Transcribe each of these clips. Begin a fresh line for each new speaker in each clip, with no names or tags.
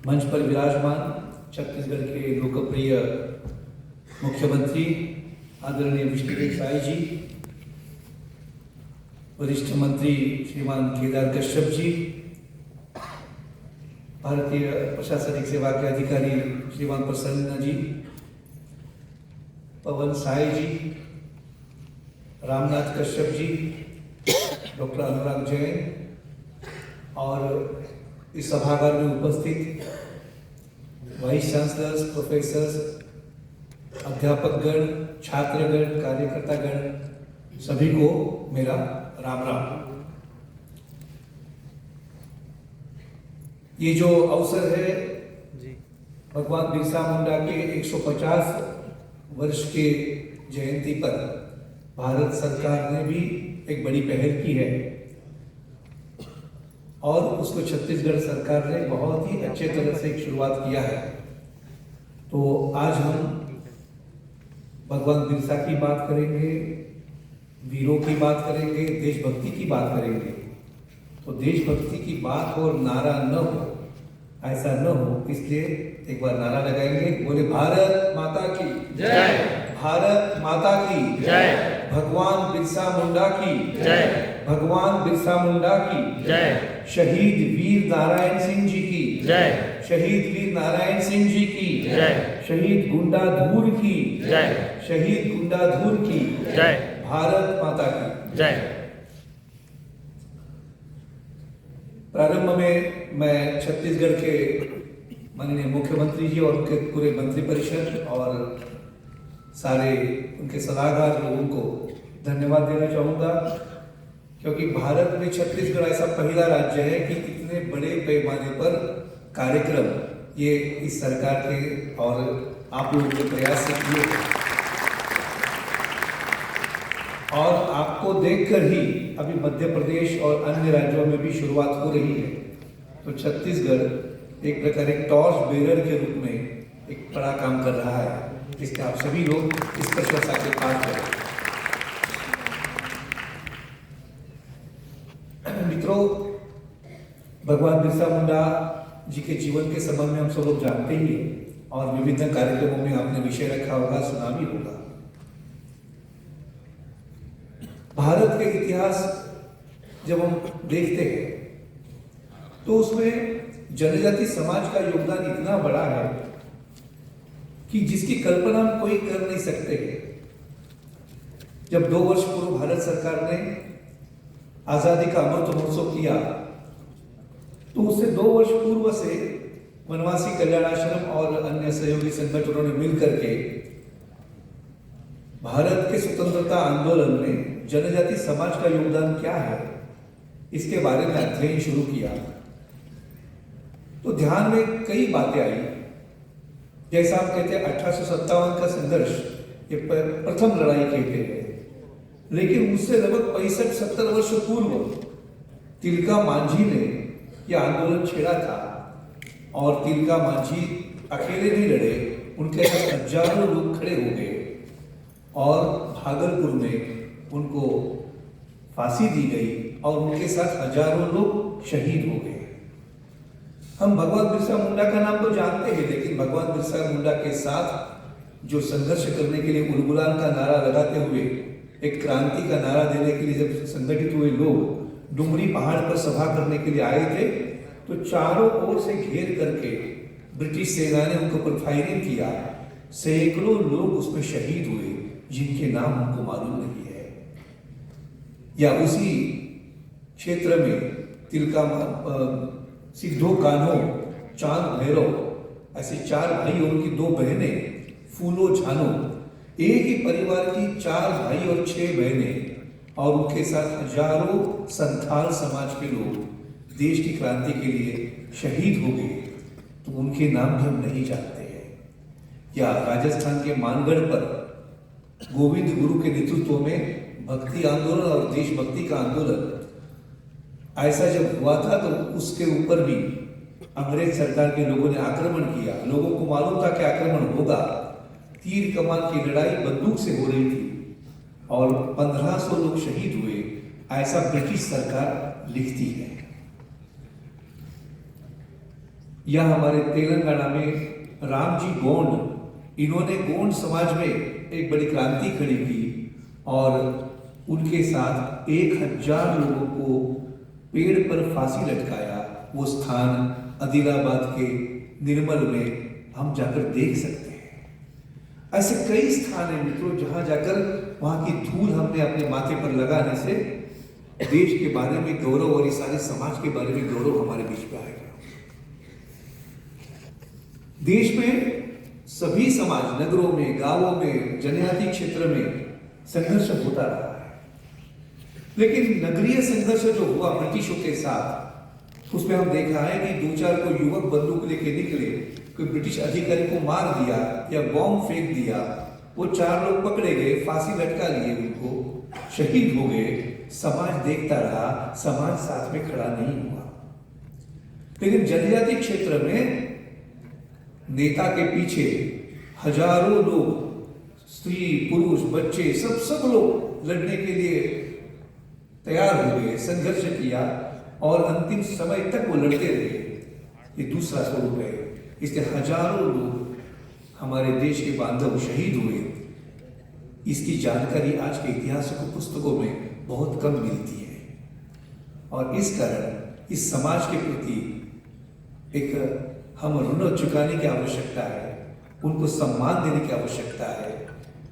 मंच पर विराजमान छत्तीसगढ़ के लोकप्रिय मुख्यमंत्री आदरणीय विष्णुदेव साय जी, वरिष्ठ मंत्री श्रीमान केदार कश्यप जी, भारतीय प्रशासनिक सेवा के अधिकारी श्रीमान प्रसन्न जी, पवन साय जी, रामनाथ कश्यप जी, डॉक्टर अनुराग जैन और इस सभागार में उपस्थित वाइस चांसलर्स, प्रोफेसर्स, अध्यापकगण, छात्रगण, कार्यकर्तागण, सभी को मेरा राम राम। ये जो अवसर है भगवान बिरसा मुंडा के 150 वर्ष के जयंती पर भारत सरकार ने भी एक बड़ी पहल की है और उसको छत्तीसगढ़ सरकार ने बहुत ही अच्छे तरह से एक शुरुआत किया है। तो आज हम भगवान बिरसा की बात करेंगे, वीरों की बात करेंगे, देशभक्ति की बात करेंगे। तो देशभक्ति की बात हो और नारा न हो, ऐसा न हो, इसलिए एक बार नारा लगाएंगे, बोले भारत माता की
जय,
भारत माता की
जय,
भगवान बिरसा मुंडा की
जय,
भगवान बिरसा मुंडा की
जय,
शहीद वीर नारायण सिंह जी की
जय,
शहीद वीर नारायण सिंह जी की
जय,
शहीद गुंडाधूर की
जय,
शहीद गुंडाधूर की
जय,
भारत माता की
जय।
प्रारंभ में मैं छत्तीसगढ़ के माननीय मुख्यमंत्री जी और उनके पूरे मंत्रिपरिषद और सारे उनके सलाहकार लोगों को धन्यवाद देना चाहूँगा, क्योंकि भारत में छत्तीसगढ़ ऐसा पहला राज्य है कि इतने बड़े पैमाने पर कार्यक्रम ये इस सरकार के और आप लोगों के प्रयास से किए और आपको देखकर ही अभी मध्य प्रदेश और अन्य राज्यों में भी शुरुआत हो रही है। तो छत्तीसगढ़ एक प्रकार एक टॉर्च बेरर के रूप में एक बड़ा काम कर रहा है, जिसके आप सभी लोग इस प्रशंसा के पात्र हैं। मित्रों, भगवान बिरसा मुंडा जी के जीवन के संबंध में हम सब लोग जानते ही हैं और विभिन्न कार्यक्रमों में आपने विषय रखा होगा, सुना भी होगा। भारत के इतिहास जब हम देखते हैं तो उसमें जनजाति समाज का योगदान इतना बड़ा है कि जिसकी कल्पना कोई कर नहीं सकते। जब 2 वर्ष पूर्व भारत सरकार ने आजादी का अमृत महोत्सव किया तो उससे 2 वर्ष पूर्व से वनवासी कल्याण आश्रम और अन्य सहयोगी संगठनों ने मिलकर के भारत के स्वतंत्रता आंदोलन में जनजाति समाज का योगदान क्या है इसके बारे में अध्ययन शुरू किया। तो ध्यान में कई बातें आई। जैसा आप कहते हैं 1857 का संघर्ष ये प्रथम लड़ाई कहते हैं, लेकिन उससे लगभग 65-70 वर्ष पूर्व तिलका मांझी ने यह आंदोलन छेड़ा था और तिलका मांझी अकेले नहीं लड़े, उनके साथ हजारों लोग खड़े हो गए और भागलपुर में उनको फांसी दी गई और उनके साथ हजारों लोग शहीद हो गए। हम भगवान बिरसा मुंडा का नाम तो जानते हैं, लेकिन भगवान बिरसा मुंडा के साथ जो संघर्ष करने के लिए उलगुलान का नारा लगाते हुए एक क्रांति का नारा देने के लिए जब संगठित हुए लोग डुमरी पहाड़ पर सभा करने के लिए आए थे, तो चारों ओर से घेर करके ब्रिटिश सेना ने उनके ऊपर फायरिंग किया। सैकड़ों लोग उसमें शहीद हुए जिनके नाम हमको मालूम नहीं है। या उसी क्षेत्र में तिलका सिद्धो कान्हो, चांद भैरव, ऐसे 4 भाई और उनकी 2 बहनें, फूलो झानो, एक ही परिवार की 4 भाई और 6 बहनें और उनके साथ हजारों संथाल समाज के लोग देश की क्रांति के लिए शहीद हो गए। तो उनके नाम भी हम नहीं जानते हैं। या राजस्थान के मानगढ़ पर गोविंद गुरु के नेतृत्व में भक्ति आंदोलन और देशभक्ति का आंदोलन ऐसा जब हुआ था तो उसके ऊपर भी अंग्रेज सरकार के लोगों ने आक्रमण किया। लोगों को मालूम था कि आक्रमण होगा। तीर कमान की लड़ाई बंदूक से हो रही थी और 1500 लोग शहीद हुए, ऐसा ब्रिटिश सरकार लिखती है। या हमारे तेलंगाना में राम जी गोंड, इन्होंने गोंड समाज में एक बड़ी क्रांति खड़ी की और उनके साथ 1000 लोगों को पेड़ पर फांसी लटकाया। वो स्थान आदिलाबाद के निर्मल में हम जाकर देख सकते हैं। ऐसे कई स्थान हैं मित्रों जहां जाकर वहां की धूल हमने अपने माथे पर लगाने से देश के बारे में गौरव और इस सारे समाज के बारे में गौरव हमारे बीच में आएगा। देश में सभी समाज, नगरों में, गांवों में, जनजाति क्षेत्र में संघर्ष होता रहा है, लेकिन नगरीय संघर्ष जो हुआ ब्रिटिशों के साथ, उसमें हम देखा है कि 2-4 को युवक बंदूक लेके निकले, कोई ब्रिटिश अधिकारी को मार दिया या बॉम्ब फेंक दिया, वो 4 लोग पकड़े गए, फांसी लटका लिए, उनको शहीद हो गए। समाज देखता रहा, समाज साथ में खड़ा नहीं हुआ। लेकिन जनजाति क्षेत्र में नेता के पीछे हजारों लोग, स्त्री, पुरुष, बच्चे, सब लोग लड़ने के लिए तैयार हो गए, संघर्ष किया और अंतिम समय तक वो लड़ते रहे। ये दूसरा स्वरूप है। इसलिए हजारों लोग हमारे देश के बांधव शहीद हुए। इसकी जानकारी आज के इतिहास की पुस्तकों में बहुत कम मिलती है और इस कारण इस समाज के प्रति एक हम ऋण चुकाने की आवश्यकता है, उनको सम्मान देने की आवश्यकता है,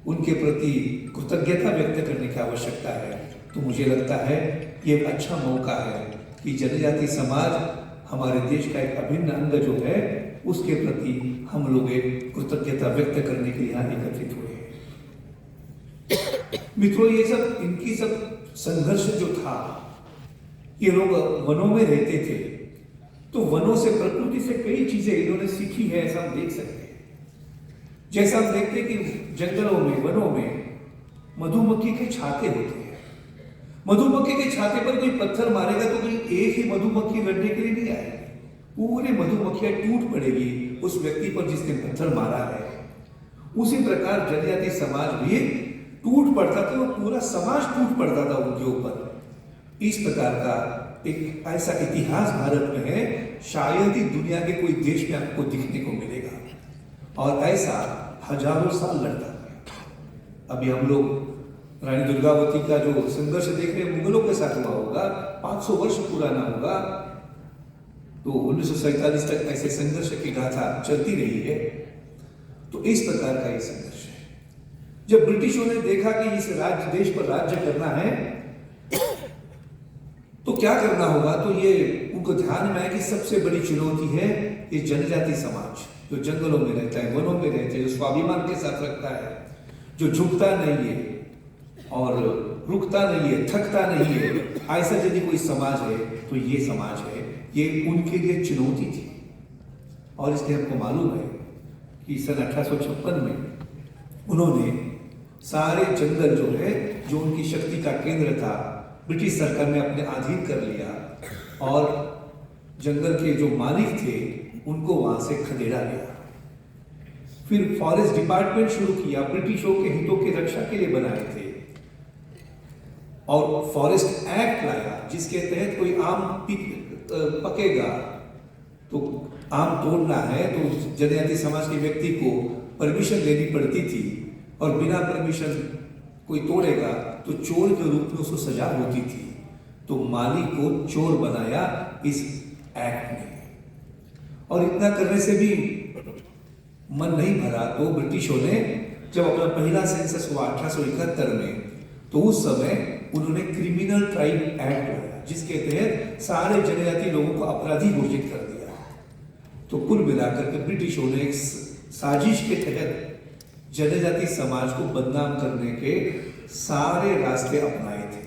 उनके प्रति कृतज्ञता व्यक्त करने की आवश्यकता है। तो मुझे लगता है ये एक अच्छा मौका है कि जनजाति समाज हमारे देश का एक अभिन्न अंग जो है, उसके प्रति हम लोग एक कृतज्ञता व्यक्त करने के लिए यहाँ एकत्रित हुए हैं। मित्रों, ये सब इनकी सब संघर्ष जो था, ये लोग वनों में रहते थे, तो वनों से, प्रकृति से कई चीजें इन्होंने सीखी है, ऐसा हम देख सकते हैं। जैसा हम देखते हैं कि जंगलों में, वनों में मधुमक्खी के छाते होते हैं। मधुमक्खी के छाते पर कोई पत्थर मारेगा तो कोई एक ही मधुमक्खी लड़ने के लिए नहीं आएगी, पूरे मधुमक्खियां टूट पड़ेगी उस व्यक्ति पर जिसने पत्थर मारा है। उसी प्रकार जनजाति समाज भी टूट पड़ता था, वो पूरा समाज टूट पड़ता था उनके ऊपर। इस प्रकार का एक ऐसा इतिहास भारत में है, शायद ही दुनिया के कोई देश में आपको दिखने को मिलेगा। और ऐसा हजारों साल लड़ता है। अभी हम लोग रानी दुर्गावती का जो संघर्ष देख रहे हैं, मुगलों के साथ हुआ होगा, 500 वर्ष पुराना होगा। तो 1947 तक ऐसे संघर्ष की गाथा चलती रही है। तो इस प्रकार का ये संघर्ष है। जब ब्रिटिशों ने देखा कि इस राज्य देश पर राज्य करना है तो क्या करना होगा, तो ये उनको ध्यान में आया कि सबसे बड़ी चुनौती है ये जनजाति समाज, जो जंगलों में रहता है, वनों में रहता है, जो स्वाभिमान के साथ रखता है, जो झुकता नहीं है और रुकता नहीं है, थकता नहीं है। ऐसा यदि कोई समाज है तो ये समाज है। ये उनके लिए चुनौती थी। और इसलिए हमको मालूम है कि सन 1856 में उन्होंने सारे जंगल जो है, जो उनकी शक्ति का केंद्र था, ब्रिटिश सरकार ने अपने अधीन कर लिया और जंगल के जो मालिक थे उनको वहां से खदेड़ा गया। फिर फॉरेस्ट डिपार्टमेंट शुरू किया, ब्रिटिशों के हितों की रक्षा के लिए बनाए थे, और फॉरेस्ट एक्ट लाया जिसके तहत कोई आम पकेगा तो आम तोड़ना है तो जनजाति समाज के व्यक्ति को परमिशन लेनी पड़ती थी, और बिना परमिशन कोई तोड़ेगा तो चोर के रूप में उसको सजा होती थी। तो माली को चोर बनाया इस एक्ट ने। और इतना करने से भी मन नहीं भरा तो ब्रिटिशों ने जब अपना पहला सेंसस हुआ 1871 में, तो उस समय उन्होंने क्रिमिनल ट्राइब एक्ट लाया जिसके तहत सारे जनजाति लोगों को अपराधी घोषित कर दिया। तो कुल मिलाकर के ब्रिटिशों ने एक साजिश के तहत जनजाति समाज को बदनाम करने के सारे रास्ते अपनाए थे।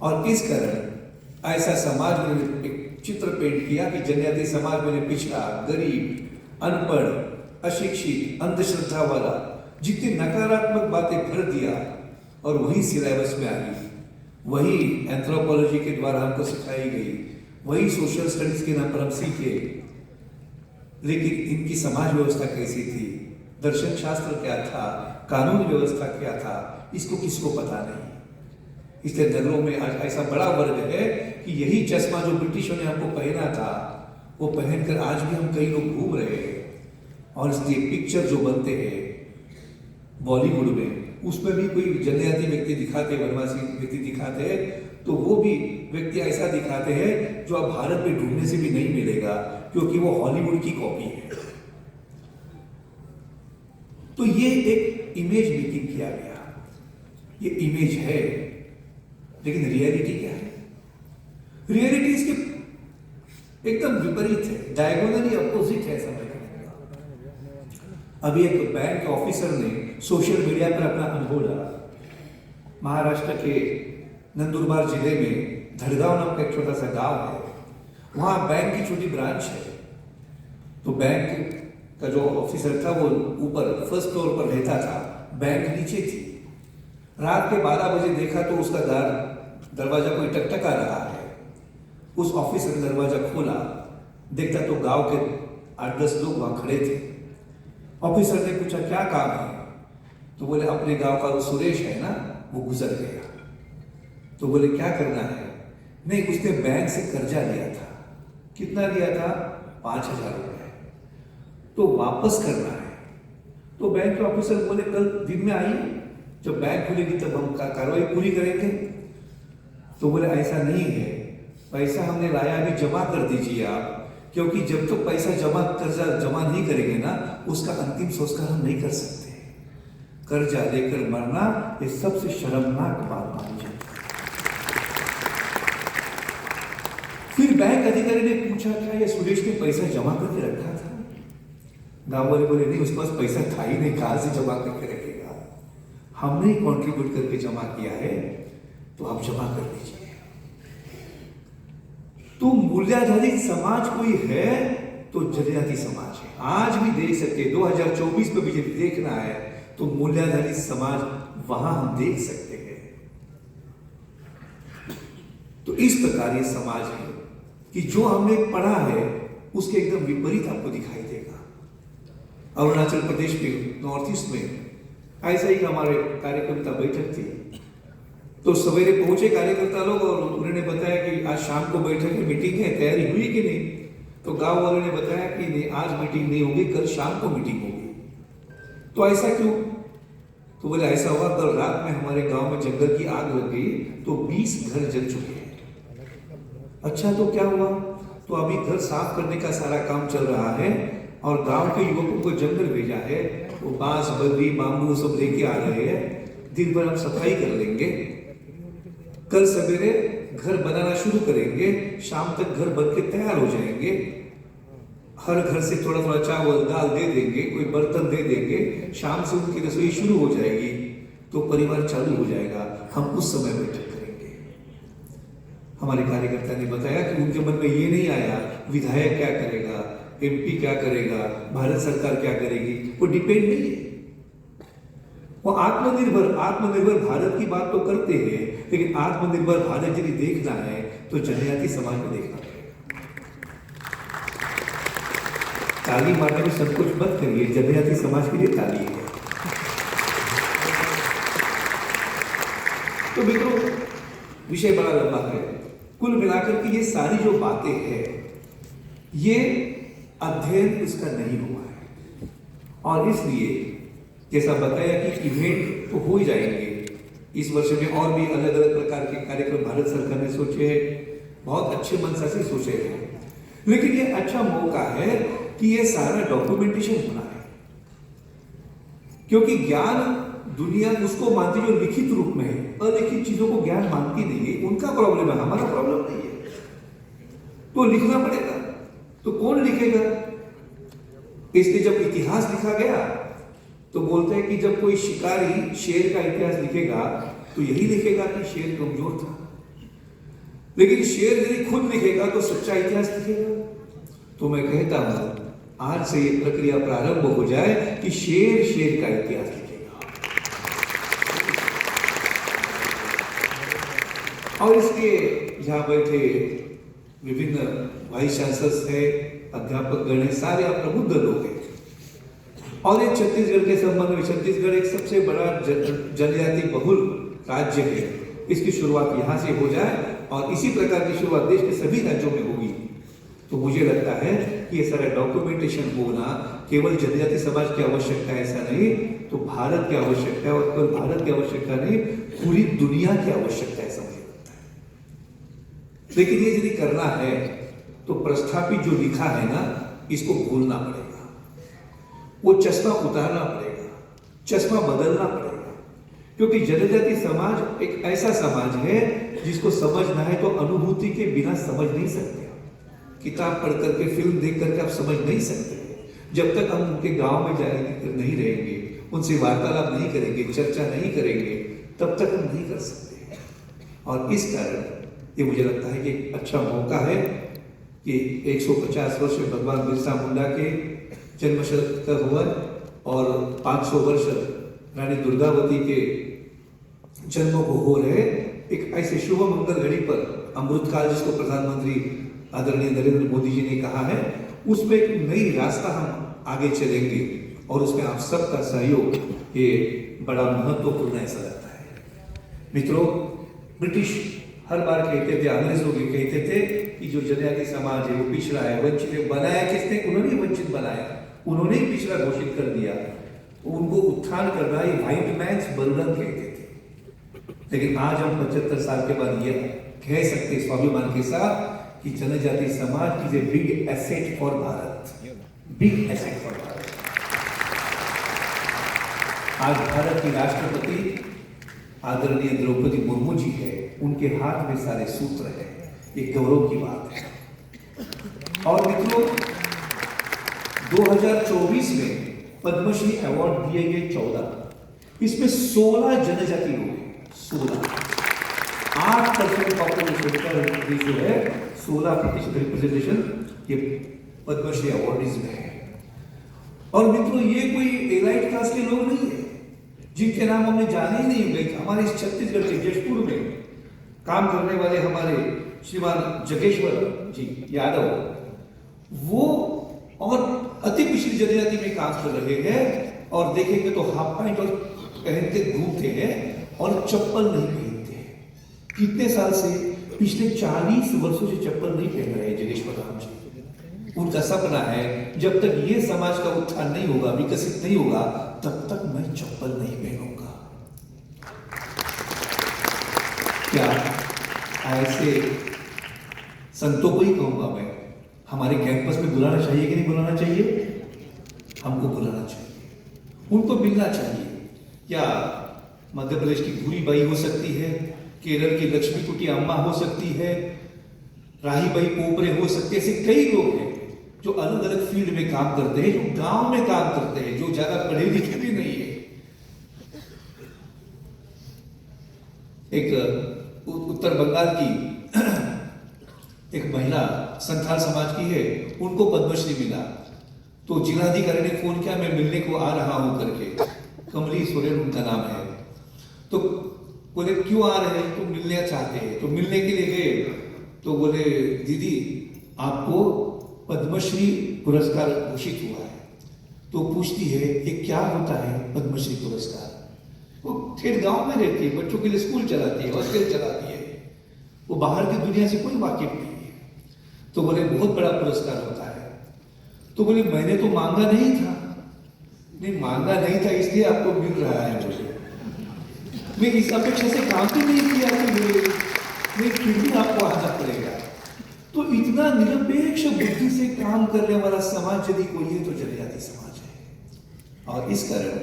और इस कारण ऐसा समाज में एक चित्र पेंट किया कि जनजाति समाज में पिछड़ा, गरीब, अनपढ़, अशिक्षित, अंधश्रद्धा वाला, जितनी नकारात्मक बातें भर दिया और वही सिलेबस में आ गई, वही एंथ्रोपोलॉजी के द्वारा हमको सिखाई गई, वही सोशल स्टडीज के नाम पर हम सीखे। लेकिन इनकी समाज व्यवस्था कैसी थी, दर्शन शास्त्र क्या था, कानून व्यवस्था क्या था, इसको किसको पता नहीं। इसलिए नगरों में आज ऐसा बड़ा वर्ग है कि यही चश्मा जो ब्रिटिशों ने हमको पहना था वो पहनकर आज भी हम कई लोग घूम रहे हैं। और इसलिए पिक्चर जो बनते हैं बॉलीवुड में, उसमें भी कोई जनजाति व्यक्ति दिखाते, वनवासी व्यक्ति दिखाते हैं, तो वो भी व्यक्ति ऐसा दिखाते हैं जो अब भारत में ढूंढने से भी नहीं मिलेगा, क्योंकि वो हॉलीवुड की कॉपी है। तो ये एक इमेज मेकिंग किया गया, ये इमेज है, लेकिन रियलिटी क्या है? रियलिटी इसके एकदम विपरीत है, डायगोनली अपोजिट है समझ। अभी एक बैंक ऑफिसर ने सोशल मीडिया पर अपना अनुभव डाला। महाराष्ट्र के नंदुरबार जिले में धड़गांव नाम का एक छोटा सा गांव है, वहां बैंक की छोटी ब्रांच है। तो बैंक का जो ऑफिसर था वो ऊपर फर्स्ट फ्लोर पर रहता था, बैंक नीचे थी। रात के 12 बजे देखा तो उसका दरवाजा कोई टकटका रहा है। उस ऑफिसर ने दरवाजा खोला, देखता तो गांव के 8-10 लोग वहां खड़े थे। ऑफिसर ने पूछा क्या काम है? तो बोले अपने गांव का वो सुरेश है ना, वो गुजर गया। तो बोले क्या करना है? नहीं, उसने बैंक से कर्जा लिया था। कितना लिया था? 5,000 रुपए। तो वापस करना है। तो बैंक के ऑफिसर बोले कल दिन में आइए, जब बैंक खुलेगी तब हम कार्रवाई पूरी करेंगे। तो बोले ऐसा नहीं है, पैसा हमने लाया अभी जमा कर दीजिए आप, क्योंकि जब तक पैसा कर्जा जमा नहीं करेंगे ना, उसका अंतिम संस्कार हम नहीं कर सकते। कर्जा लेकर मरना ये सबसे शर्मनाक बात मानी जाती है। फिर बैंक अधिकारी ने पूछा क्या ये सुरेश ने पैसा जमा करके रखा था? गांव वाले बोले नहीं, उसके पास पैसा था ही नहीं, कहां से जमा करके रखेगा? हमने कंट्रीब्यूट करके जमा किया है, तो आप जमा कर दीजिए। तो मूल्याधारित समाज कोई है तो जनजाति समाज है। आज भी देख सकते, 2024 में भी यदि देखना है तो मूल्याधारित समाज वहां हम देख सकते हैं। तो इस प्रकार ये समाज है कि जो हमने पढ़ा है उसके एकदम विपरीत आपको दिखाई देगा। अरुणाचल प्रदेश के नॉर्थ ईस्ट में ऐसा ही हमारे कार्यकर्ता बैठक थी। तो सवेरे पहुंचे कार्यकर्ता लोग और उन्होंने बताया कि आज शाम को बैठक है, मीटिंग है, तैयारी हुई कि नहीं? तो गांव वालों ने बताया कि नहीं, आज मीटिंग नहीं होगी, कल शाम को मीटिंग होगी। तो ऐसा क्यों? तो बोले ऐसा हुआ, कल रात में हमारे गांव में जंगल की आग लग गई, तो 20 घर जल चुके हैं। अच्छा, तो क्या हुआ? तो अभी घर साफ करने का सारा काम चल रहा है और गांव के युवकों को जंगल भेजा है, वो बांस बल्ली बाम्बू सब लेके आ रहे हैं। दिन भर हम सफाई कर लेंगे, कल सवेरे घर बनाना शुरू करेंगे, शाम तक घर बन के तैयार हो जाएंगे। हर घर से थोड़ा थोड़ा चावल दाल दे देंगे, कोई बर्तन दे देंगे, शाम से उनकी रसोई शुरू हो जाएगी, तो परिवार चालू हो जाएगा। हम उस समय बैठक करेंगे। हमारे कार्यकर्ता ने बताया कि उनके मन में ये नहीं आया विधायक क्या करेगा, MP क्या करेगा, भारत सरकार क्या करेगी, वो डिपेंड नहीं है। वो आत्मनिर्भर भारत की बात तो करते हैं, लेकिन आत्मनिर्भर भारत यदि देखना है तो जनजाति समाज में देखना पड़ेगा। ताली मारने में संकोच मत करिए, जनजाति समाज के लिए ताली है। तो मित्रों, विषय बड़ा लंबा है। कुल मिलाकर के ये सारी जो बातें हैं, ये अध्ययन इसका नहीं हुआ है, और इसलिए जैसा बताया कि इवेंट तो हो ही जाएंगे इस वर्ष में, और भी अलग अलग प्रकार के कार्यक्रम भारत सरकार ने सोचे हैं, बहुत अच्छे मन से सोचे हैं। लेकिन ये अच्छा मौका है कि ये सारा डॉक्यूमेंटेशन होना है, क्योंकि ज्ञान दुनिया उसको मानती जो लिखित रूप में है, अलिखित चीजों को ज्ञान मानती नहीं है। उनका प्रॉब्लम है, हमारा प्रॉब्लम नहीं है। तो लिखना पड़ेगा, तो कौन लिखेगा? इसलिए जब इतिहास लिखा गया तो बोलते हैं कि जब कोई शिकारी शेर का इतिहास लिखेगा तो यही लिखेगा कि शेर कमजोर था, लेकिन शेर यदि खुद लिखेगा तो सच्चा इतिहास लिखेगा। तो मैं कहता हूं आज से ये प्रक्रिया प्रारंभ हो जाए कि शेर का इतिहास लिखेगा। और इसलिए यहां बैठे विभिन्न वाइस चांसलर्स है, अध्यापक गण है, सारे प्रबुद्ध लोग हैं। और ये छत्तीसगढ़ के संबंध में, छत्तीसगढ़ एक सबसे बड़ा जनजाति बहुल राज्य है, इसकी शुरुआत यहां से हो जाए और इसी प्रकार की शुरुआत देश के सभी राज्यों में होगी तो मुझे लगता है कि ये सारा डॉक्यूमेंटेशन होना केवल जनजाति समाज की आवश्यकता है ऐसा नहीं, तो भारत की आवश्यकता है, और केवल भारत की आवश्यकता नहीं, पूरी दुनिया की आवश्यकता है, ऐसा मुझे लगता है। लेकिन ये यदि करना है तो प्रस्थापित जो लिखा है ना, इसको भूलना पड़ेगा, वो चश्मा उतारना पड़ेगा, चश्मा बदलना पड़ेगा, क्योंकि जनजाति समाज एक ऐसा समाज है जिसको समझना है तो अनुभूति के बिना समझ नहीं सकते। किताब पढ़ करके, फिल्म देख करके आप समझ नहीं सकते। जब तक हम उनके गांव में जाएंगे नहीं रहेंगे, उनसे वार्तालाप नहीं करेंगे, चर्चा नहीं करेंगे, तब तक हम नहीं कर सकते। और इस कारण ये मुझे लगता है कि एक अच्छा मौका है कि 150 वर्ष भगवान बिरसा मुंडा के जन्म शतक हुआ और 500 वर्ष रानी दुर्गावती के जन्म को हो रहे एक ऐसे शुभ मंगल घड़ी पर अमृतकाल, जिसको प्रधानमंत्री आदरणीय नरेंद्र मोदी जी ने कहा है, उसमें एक नई रास्ता हम आगे चलेंगे और उसमें आप सबका सहयोग ये बड़ा महत्वपूर्ण ऐसा रहता है। मित्रों, ब्रिटिश हर बार कहते थे, अंग्रेज लोग ये कहते थे कि जो जनजाति समाज है वो पिछड़ा है, वंचित है। बनाया किसने? उन्होंने वंचित बनाया, उन्होंने ही पिछड़ा घोषित कर दिया। उनको उत्थान करना ये व्हाइट मैन्स बर्डन कहते थे। लेकिन आज हम 75 साल के बाद ये कह सकते स्वाभिमान के साथ कि जनजाति समाज is a big asset for Bharat, big asset for Bharat. आज भारत की राष्ट्रपति आदरणीय द्रौपदी मुर्मू जी है, उनके हाथ में सारे सूत्र हैं, ये गौरव की बात है। और मित्रों, 2024 में पद्मश्री अवार्ड दिए गए 14, इसमें 16 जनजाति लोग हैं, 16, 8% पॉपुलेशन का जो है 16% रिप्रेजेंटेशन ये पद्मश्री अवार्डीज में है। और मित्रों, ये कोई एलाइट क्लास के लोग नहीं है जिनके नाम हमने जाने ही नहीं होंगे। हमारे इस छत्तीसगढ़ के जशपुर में काम करने वाले हमारे श्रीमान जगेश्वर जी यादव, वो और अति पिछड़ी जनजाति में काम कर रहे हैं, और देखेंगे तो हाफ पैंट और पहनते घूमते हैं और चप्पल नहीं पहनते हैं। कितने साल से? पिछले 40 वर्षों से चप्पल नहीं पहन रहे हैं जगेश्वर राम जी। उनका सपना है जब तक ये समाज का उत्थान नहीं होगा, विकसित नहीं होगा, तब तक मैं चप्पल नहीं पहनूंगा। क्या ऐसे संतों को ही कहूंगा मैं, हमारे कैंपस में बुलाना चाहिए कि नहीं बुलाना चाहिए? हमको बुलाना चाहिए, उनको मिलना चाहिए। क्या मध्य प्रदेश की भूरी बाई हो सकती है, केरल की लक्ष्मी कुटी अम्मा हो सकती है, राही बाई पोपरे हो सकती है। ऐसे कई लोग हैं जो अलग अलग फील्ड में काम करते हैं, जो गांव में काम करते हैं, जो ज्यादा पढ़े लिखे भी नहीं है। एक उत्तर बंगाल की एक महिला संथाल समाज की है, उनको पद्मश्री मिला, तो जिलाधिकारी ने फोन किया, मैं मिलने को आ रहा हूं करके। कमली सोरेन उनका नाम है। तो बोले क्यों आ रहे हैं? तो मिलना चाहते हैं। तो मिलने के लिए गए, तो बोले दीदी आपको पद्मश्री पुरस्कार घोषित हुआ है। तो पूछती है ये क्या होता है पद्मश्री पुरस्कार? वो ठेठ गांव में रहती है, बच्चों के लिए स्कूल चलाती है, हॉस्टल चलाती है, वो बाहर की दुनिया से कोई वाकिफ नहीं है। तो बोले बहुत बड़ा पुरस्कार होता है। तो बोले मैंने तो मांगा नहीं था। नहीं मांगा नहीं था इसलिए आपको मिल रहा है। मुझे मैं इस अपेक्षा से काम भी नहीं किया कि फिर भी आपको आना पड़ेगा। तो इतना निरपेक्ष बुद्धि से काम करने वाला समाज यदि कोई है तो जनजाति समाज है। और इस कारण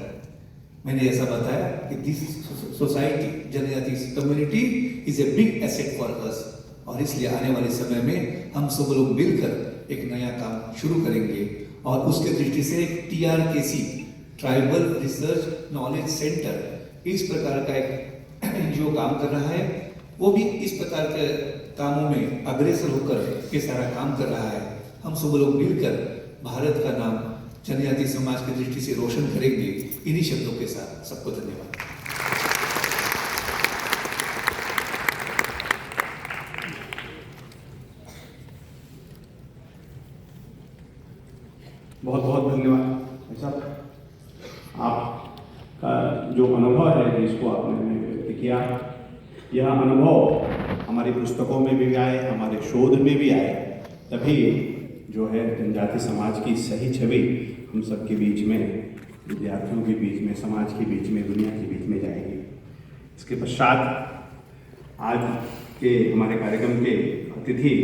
मैंने ऐसा बताया कि दिस सोसाइटी, जनजाति community is a big asset for us. और इसलिए आने वाले समय में हम सब लोग मिलकर एक नया काम शुरू करेंगे, और उसके दृष्टि से एक TRKC, tribal research knowledge centre, इस प्रकार का एक जो काम कर रहा है, वो भी इस प्रकार के कामों में अग्रसर होकर ये सारा काम कर रहा है। हम सब लोग मिलकर भारत का नाम जनजाति समाज की दृष्टि से रोशन करेंगे। इन्हीं शब्दों के साथ सबको धन्यवाद।
बहुत बहुत धन्यवाद साहब। आपका जो अनुभव है जिसको आपने व्यक्त किया, यह अनुभव हमारी पुस्तकों में भी आए, हमारे शोध में भी आए, तभी जो है जनजाति समाज की सही छवि हम सबके बीच में, विद्यार्थियों के बीच में, समाज के बीच में, दुनिया के बीच में जाएगी। इसके पश्चात आज के हमारे कार्यक्रम के अतिथि